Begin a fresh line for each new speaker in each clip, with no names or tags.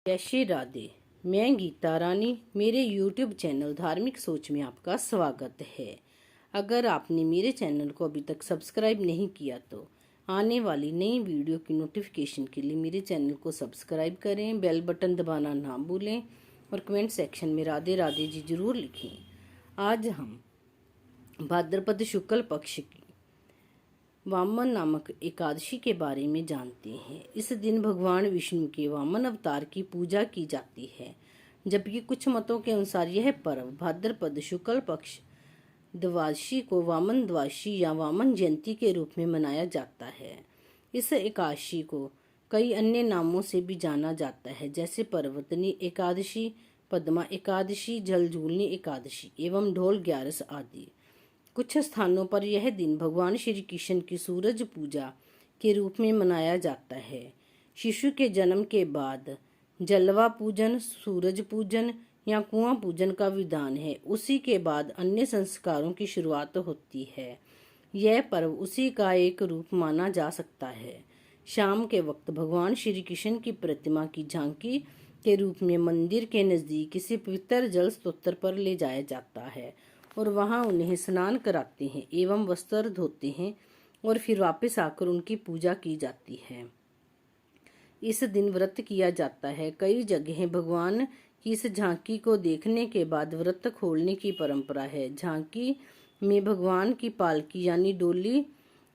जय श्री राधे। मैं गीता रानी, मेरे YouTube चैनल धार्मिक सोच में आपका स्वागत है। अगर आपने मेरे चैनल को अभी तक सब्सक्राइब नहीं किया तो आने वाली नई वीडियो की नोटिफिकेशन के लिए मेरे चैनल को सब्सक्राइब करें, बेल बटन दबाना ना भूलें और कमेंट सेक्शन में राधे राधे जी जरूर लिखें। आज हम भाद्रपद शुक्ल पक्ष की वामन नामक एकादशी के बारे में जानते हैं। इस दिन भगवान विष्णु के वामन अवतार की पूजा की जाती है, जबकि कुछ मतों के अनुसार यह पर्व भाद्रपद शुक्ल पक्ष द्वादशी को वामन द्वादशी या वामन जयंती के रूप में मनाया जाता है। इस एकादशी को कई अन्य नामों से भी जाना जाता है, जैसे पर्वतनी एकादशी, पद्मा एकादशी, जलजूलनी एकादशी एवं ढोल ग्यारस आदि। कुछ स्थानों पर यह दिन भगवान श्री कृष्ण की सूरज पूजा के रूप में मनाया जाता है। शिशु के जन्म के बाद जलवा पूजन, सूरज पूजन या कुआं पूजन का विधान है। उसी के बाद अन्य संस्कारों की शुरुआत होती है। यह पर्व उसी का एक रूप माना जा सकता है। शाम के वक्त भगवान श्री कृष्ण की प्रतिमा की झांकी के रूप में मंदिर के नजदीक किसी पवित्र जल स्रोत पर ले जाया जाता है और वहां उन्हें स्नान कराते हैं एवं वस्त्र धोते हैं और फिर वापस आकर उनकी पूजा की जाती है। इस दिन व्रत किया जाता है। कई जगह भगवान की इस झांकी को देखने के बाद व्रत खोलने की परंपरा है। झांकी में भगवान की पालकी यानी डोली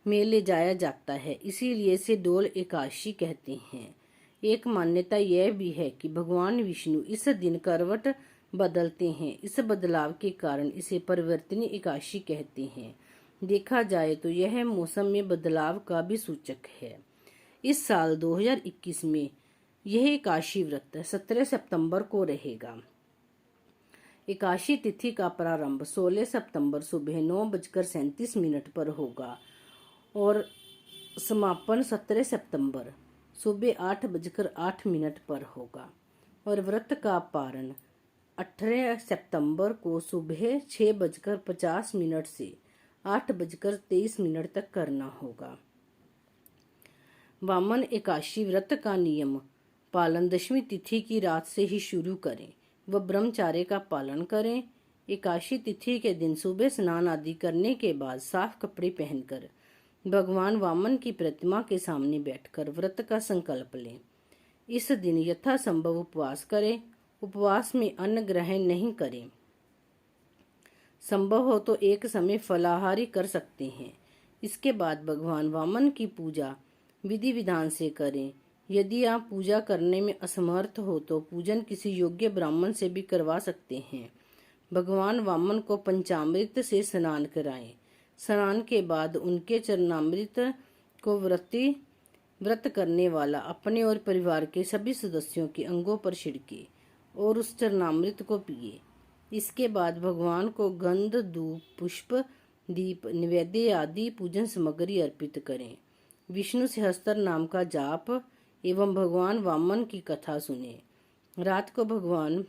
में ले जाया जाता है, इसीलिए इसे डोल एकादशी कहते हैं। एक मान्यता यह भी है कि भगवान विष्णु इस दिन करवट बदलते हैं। इस बदलाव के कारण इसे परिवर्तनी एकादशी कहते हैं। देखा जाए तो यह मौसम में बदलाव का भी सूचक है। इस साल 2021 में यह एकादशी व्रत 17 सितंबर को रहेगा। एकादशी तिथि का प्रारंभ 16 सितंबर सुबह 9:37 पर होगा और समापन 17 सितंबर सुबह 8:08 पर होगा और व्रत का पारण 18 सितंबर को सुबह 6:50 से 8:23 तक करना होगा। वामन एकादशी व्रत का नियम पालन दशमी तिथि की रात से ही शुरू करें व ब्रह्मचार्य का पालन करें। एकादशी तिथि के दिन सुबह स्नान आदि करने के बाद साफ कपड़े पहनकर भगवान वामन की प्रतिमा के सामने बैठकर व्रत का संकल्प लें। इस दिन यथासंभव उपवास करें। उपवास में अन्न ग्रहण नहीं करें। संभव हो तो एक समय फलाहारी कर सकते हैं। इसके बाद भगवान वामन की पूजा विधि विधान से करें। यदि आप पूजा करने में असमर्थ हो तो पूजन किसी योग्य ब्राह्मण से भी करवा सकते हैं। भगवान वामन को पंचामृत से स्नान कराएं। स्नान के बाद उनके चरणामृत को व्रत करने वाला अपने और परिवार के सभी सदस्यों के अंगों पर छिड़के और उस चरणामृत को पिए। इसके बाद भगवान को गंध, धूप, पुष्प, दीप, नैवेद्य आदि पूजन सामग्री अर्पित करें। विष्णु सहस्त्र नाम का जाप एवं भगवान वामन की कथा सुने। रात को भगवान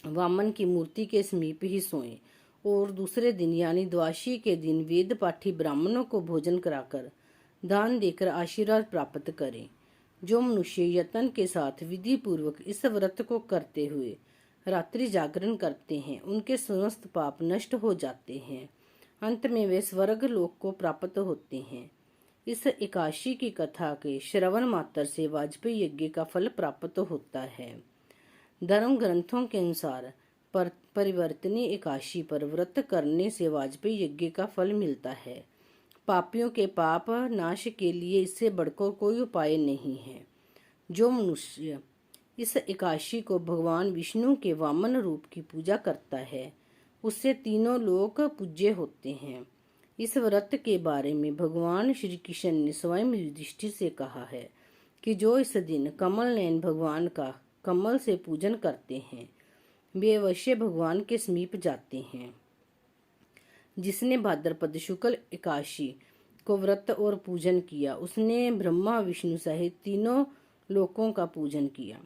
वामन की मूर्ति के समीप ही सोएं और दूसरे दिन यानी द्वादशी के दिन वेद पाठी ब्राह्मणों को भोजन कराकर दान देकर आशीर्वाद प्राप्त करें। जो मनुष्य यत्न के साथ विधि पूर्वक इस व्रत को करते हुए रात्रि जागरण करते हैं, उनके समस्त पाप नष्ट हो जाते हैं। अंत में वे स्वर्ग लोक को प्राप्त होते हैं। इस एकादशी की कथा के श्रवण मात्र से वाजपेयी यज्ञ का फल प्राप्त होता है। धर्म ग्रंथों के अनुसार परिवर्तनी एकादशी पर व्रत करने से वाजपेयी यज्ञ का फल मिलता है। पापियों के पाप नाश के लिए इससे बढ़कर कोई उपाय नहीं है। जो मनुष्य इस एकादशी को भगवान विष्णु के वामन रूप की पूजा करता है, उससे तीनों लोक पूज्य होते हैं। इस व्रत के बारे में भगवान श्री कृष्ण ने स्वयं युधिष्ठिर से कहा है कि जो इस दिन कमल नयन भगवान का कमल से पूजन करते हैं, वे अवश्य भगवान के समीप जाते हैं। जिसने भाद्रपद शुक्ल एकादशी को व्रत और पूजन किया, उसने ब्रह्मा विष्णु सहित तीनों लोकों का पूजन किया।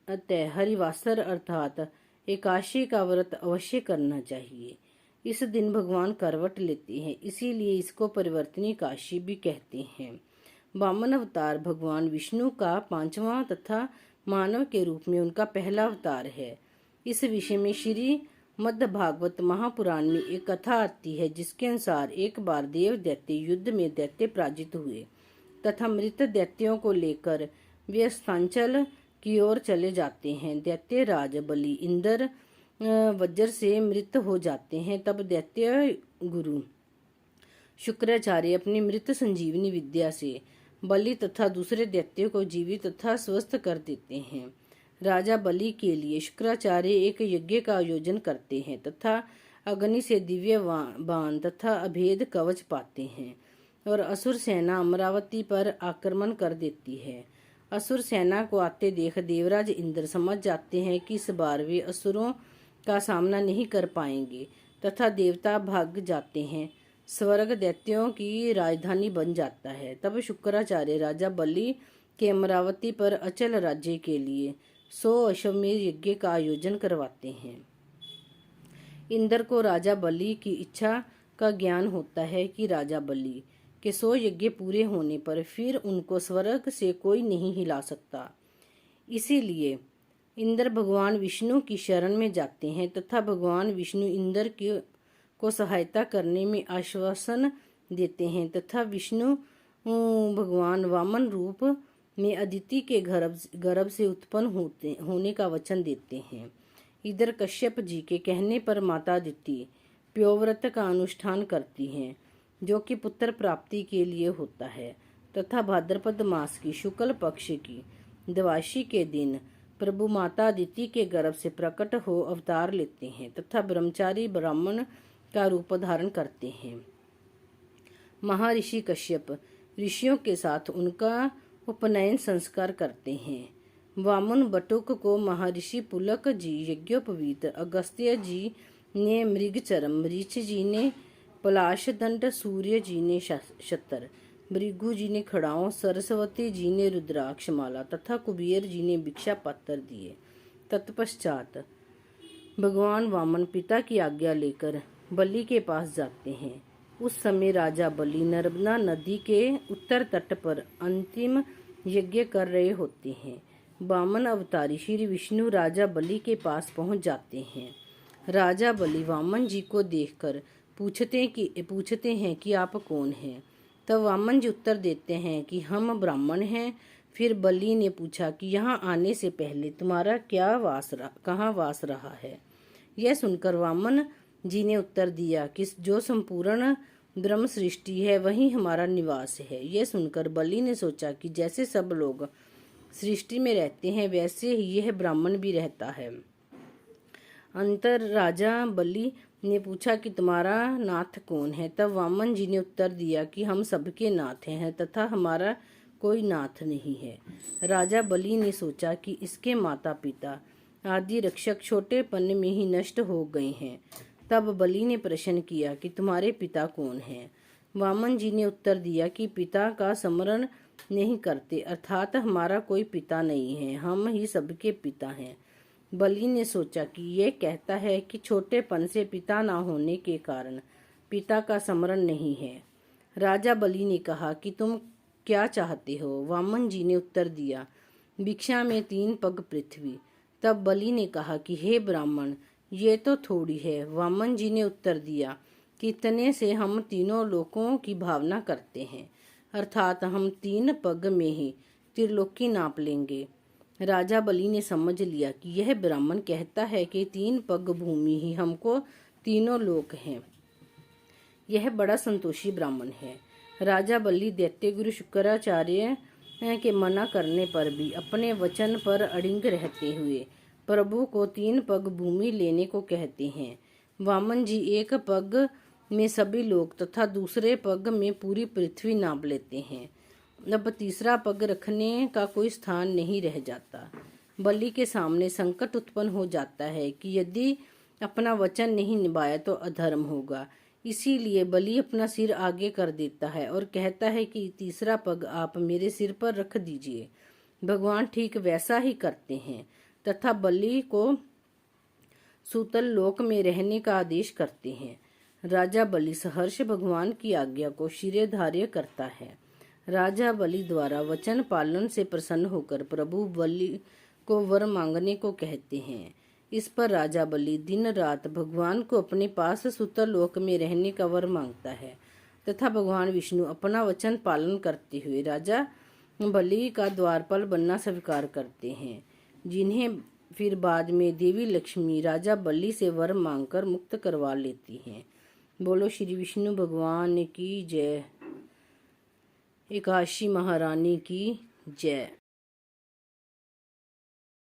अतः हरिवासर अर्थात एकादशी का व्रत अवश्य करना चाहिए। इस दिन भगवान करवट लेते हैं, इसीलिए इसको परिवर्तनी एकादशी भी कहते हैं। वामन अवतार भगवान विष्णु का 5वां तथा मानव के रूप में उनका पहला अवतार है। इस विषय में श्री मद्द भागवत महापुराण में एक कथा आती है, जिसके अनुसार एक बार देव दैत्य युद्ध में दैत्य पराजित हुए तथा मृत दैत्यों को लेकर वे अस्तांचल की ओर चले जाते हैं। दैत्य राज बलि इंद्र वज्र से मृत हो जाते हैं। तब दैत्य गुरु शुक्राचार्य अपनी मृत संजीवनी विद्या से बलि तथा दूसरे दैत्यों को जीवित तथा स्वस्थ कर देते हैं। राजा बलि के लिए शुक्राचार्य एक यज्ञ का आयोजन करते हैं तथा अग्नि से दिव्य बाण तथा अभेद कवच पाते हैं और असुर सेना अमरावती पर आक्रमण कर देती है। असुर सेना को आते देख देवराज इंद्र समझ जाते हैं कि इस बार वे असुरों का सामना नहीं कर पाएंगे तथा देवता भाग जाते हैं। स्वर्ग दैत्यों की राजधानी बन जाता है। तब शुक्राचार्य राजा बलि के अमरावती पर अचल राज्य के लिए 100 अश्वमेध यज्ञ का आयोजन करवाते हैं। इंद्र को राजा बलि की इच्छा का ज्ञान होता है कि राजा बलि के 100 यज्ञ पूरे होने पर फिर उनको स्वर्ग से कोई नहीं हिला सकता। इसीलिए इंद्र भगवान विष्णु की शरण में जाते हैं तथा भगवान विष्णु इंद्र को सहायता करने में आश्वासन देते हैं तथा विष्णु भगवान वामन रूप में अदिति के गर्भ से उत्पन्न होने का वचन देते हैं। इधर कश्यप जी के कहने पर माता अदिति प्योव्रत का अनुष्ठान करती हैं, जो कि पुत्र प्राप्ति के लिए होता है तथा भाद्रपद मास की शुक्ल पक्ष की द्वादशी के दिन प्रभु माता अदिति के गर्भ से प्रकट हो अवतार लेते हैं तथा ब्रह्मचारी ब्राह्मण का रूप धारण करते हैं। महर्षि कश्यप ऋषियों के साथ उनका उपनयन संस्कार करते हैं। वामन बटुक को महर्षि पुलक जी यज्ञोपवीत, अगस्त्य जी ने मृगचरम, ऋषि जी ने पलाश दंड, सूर्य जी ने शतर, भृगु जी ने खड़ाओं, सरस्वती जी ने रुद्राक्ष माला तथा कुबेर जी ने भिक्षा पात्र दिए। तत्पश्चात भगवान वामन पिता की आज्ञा लेकर बलि के पास जाते हैं। उस समय राजा बलि नर्मदा नदी के उत्तर तट पर अंतिम यज्ञ कर रहे होते हैं। वामन अवतारी श्री विष्णु राजा बलि के पास पहुंच जाते हैं। राजा बलि वामन जी को देखकर पूछते हैं कि आप कौन हैं। तब वामन जी उत्तर देते हैं कि हम ब्राह्मण हैं। फिर बलि ने पूछा कि यहाँ आने से पहले तुम्हारा कहाँ वास रहा है। यह सुनकर वामन जी ने उत्तर दिया कि जो संपूर्ण ब्रह्म सृष्टि है वही हमारा निवास है। यह सुनकर बलि ने सोचा कि जैसे सब लोग सृष्टि में रहते हैं वैसे ही यह ब्राह्मण भी रहता है। अंतर राजा बलि ने पूछा कि तुम्हारा नाथ कौन है। तब वामन जी ने उत्तर दिया कि हम सबके नाथ हैं तथा हमारा कोई नाथ नहीं है। राजा बलि ने सोचा कि इसके माता पिता आदि रक्षक छोटेपन में ही नष्ट हो गए हैं। तब बलि ने प्रश्न किया कि तुम्हारे पिता कौन हैं। वामन जी ने उत्तर दिया कि पिता का स्मरण नहीं करते, अर्थात हमारा कोई पिता नहीं है, हम ही सबके पिता हैं। बलि ने सोचा कि यह कहता है कि छोटेपन से पिता ना होने के कारण पिता का स्मरण नहीं है। राजा बलि ने कहा कि तुम क्या चाहते हो। वामन जी ने उत्तर दिया, भिक्षा में 3 पग पृथ्वी। तब बलि ने कहा कि हे ब्राह्मण, ये तो थोड़ी है। वामन जी ने उत्तर दिया कि इतने से हम तीनों लोकों की भावना करते हैं, अर्थात हम 3 पग में ही त्रिलोकी नाप लेंगे। राजा बलि ने समझ लिया कि यह ब्राह्मण कहता है कि 3 पग भूमि ही हमको तीनों लोक हैं। यह बड़ा संतोषी ब्राह्मण है। राजा बलि दैत्य गुरु शुक्राचार्य के मना करने पर भी अपने वचन पर अड़िग रहते हुए प्रभु को 3 पग भूमि लेने को कहते हैं। वामन जी 1 पग में सभी लोग तथा दूसरे पग में पूरी पृथ्वी नाप लेते हैं। अब तीसरा पग रखने का कोई स्थान नहीं रह जाता। बलि के सामने संकट उत्पन्न हो जाता है कि यदि अपना वचन नहीं निभाया तो अधर्म होगा। इसीलिए बलि अपना सिर आगे कर देता है और कहता है कि तीसरा पग आप मेरे सिर पर रख दीजिए। भगवान ठीक वैसा ही करते हैं तथा बलि को सूतल लोक में रहने का आदेश करते हैं। राजा बलि सहर्ष भगवान की आज्ञा को शिरोधार्य करता है। राजा बलि द्वारा वचन पालन से प्रसन्न होकर प्रभु को वर मांगने को कहते हैं। इस पर राजा बलि दिन रात भगवान को अपने पास सुतर लोक में रहने का वर मांगता है तथा भगवान विष्णु अपना वचन पालन करते हुए राजा बलि का द्वारपाल बनना स्वीकार करते हैं, जिन्हें फिर बाद में देवी लक्ष्मी राजा बलि से वर मांगकर मुक्त करवा लेती हैं। बोलो श्री विष्णु भगवान की जय। एकादशी महारानी की जय।